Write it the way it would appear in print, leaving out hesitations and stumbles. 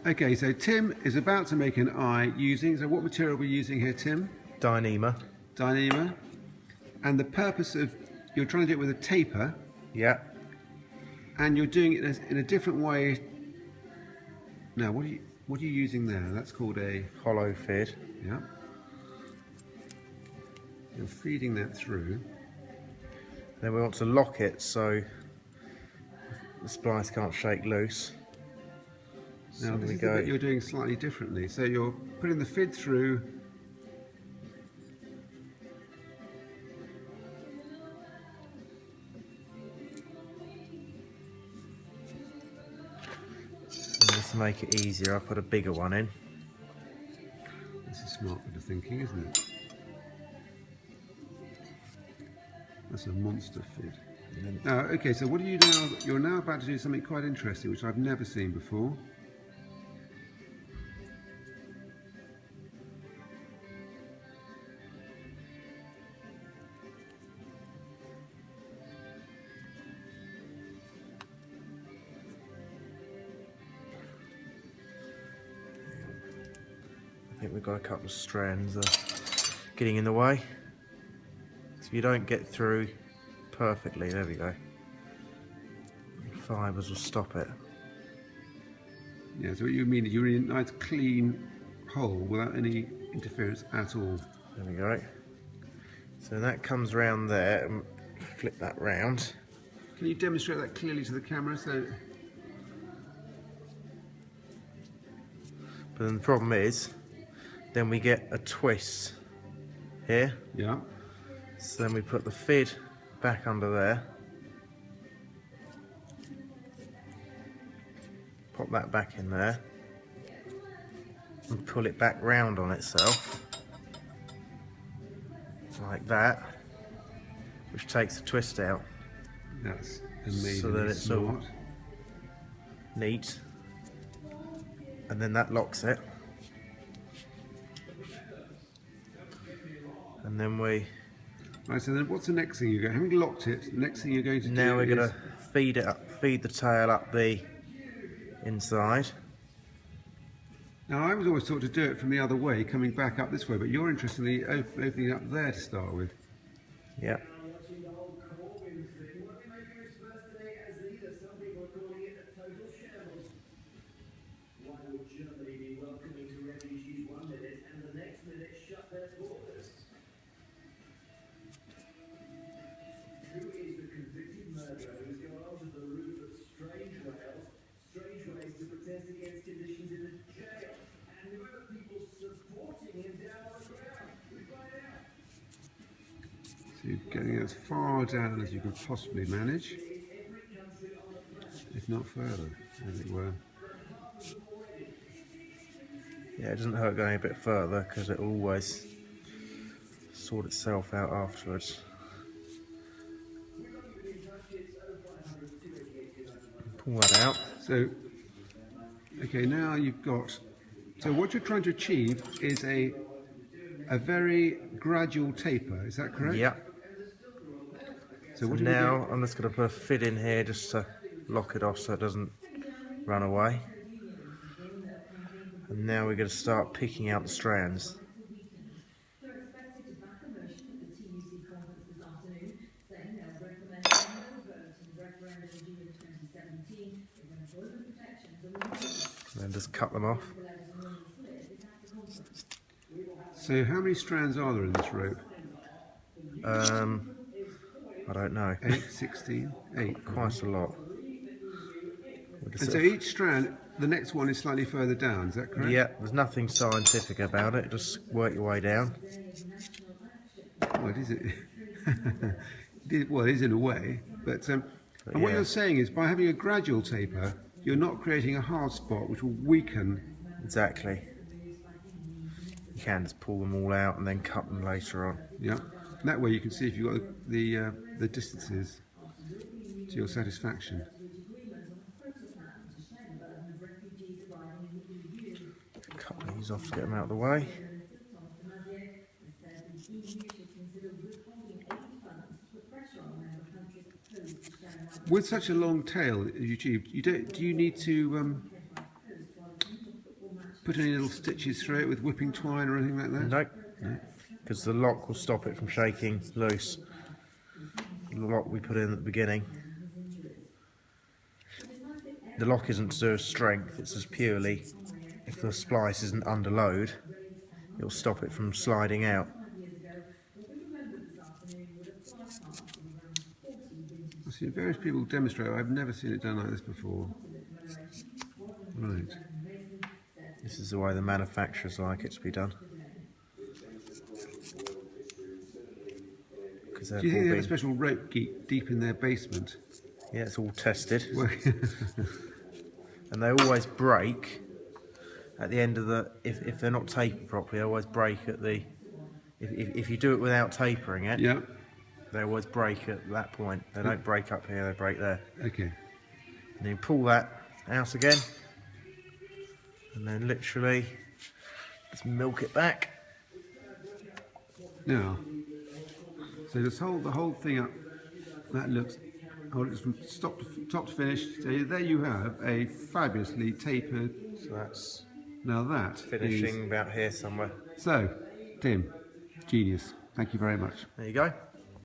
Okay, so Tim is about to make an eye using, so what material are we using here, Tim? Dyneema. Dyneema. And the purpose of, you're trying to do it with a taper. Yeah. And you're doing it in a different way. Now, what are you using there? That's called a Hollow feed. Yeah. You're feeding that through. Then we want to lock it so the splice can't shake loose. Now, this is the bit you're doing slightly differently. So you're putting the fid through. And just to make it easier, I put a bigger one in. That's a smart bit of thinking, isn't it? That's a monster fid. Now, okay, so what are you now? You're now about to do something quite interesting, which I've never seen before. I think we've got a couple of strands getting in the way. So you don't get through perfectly, there we go. Fibres will stop it. Yeah, so what you mean is you're in a nice clean hole without any interference at all. There we go. So that comes round there, and flip that round. Can you demonstrate that clearly to the camera? So, but then the problem is, then we get a twist here. yeah. So then we put the fid back under there. Pop that back in there. And pull it back round on itself. Like that. Which takes the twist out. That's amazing. So that it's all neat. And then that locks it. And then we... Right, so then what's the next thing you go? Having locked it, the next thing you're going to do now we're is... going to feed it up, feed the tail up the inside. Now, I was always taught to do it from the other way, coming back up this way, but you're interestingly opening up there to start with. Yeah. So you're getting as far down as you can possibly manage, if not further, as it were. Yeah, it doesn't hurt going a bit further because it will always sort itself out afterwards. Pull that out. So, okay, now you've got... So what you're trying to achieve is a very gradual taper, is that correct? Yeah. So So now I'm just going to put a fid in here just to lock it off so it doesn't run away. And now we're going to start picking out the strands. And then just cut them off. So how many strands are there in this rope? I don't know. 8, 16, 8. Quite a lot. And so each strand, the next one is slightly further down, is that correct? Yeah, there's nothing scientific about it, just work your way down. Well, it is, well, it is in a way, but and what yeah. you're saying is by having a gradual taper, you're not creating a hard spot which will weaken. Exactly. You can just pull them all out and then cut them later on. Yeah. That way you can see if you've got the distances to your satisfaction. Cut these off to get them out of the way. With such a long tail as you achieved, do you need to put any little stitches through it with whipping twine or anything like that? Nope, because the lock will stop it from shaking loose. The lock we put in at the beginning. The lock isn't to do with strength, it's just purely if the splice isn't under load, it'll stop it from sliding out. I've seen various people demonstrate. I've never seen it done like this before. Right. This is the way the manufacturers like it to be done. Do you think they have a special rope deep in their basement? Yeah, it's all tested. And they always break at the end of the, if they're not tapered properly, they always break at the, if you do it without tapering it, yeah, they always break at that point. They don't break up here, they break there. Okay. And then you pull that out again, and then literally just milk it back. Now, so just hold the whole thing up. That looks, hold it from top to finish. So there you have a fabulously tapered. So that's now that finishing about here somewhere. So, Tim, genius. Thank you very much. There you go.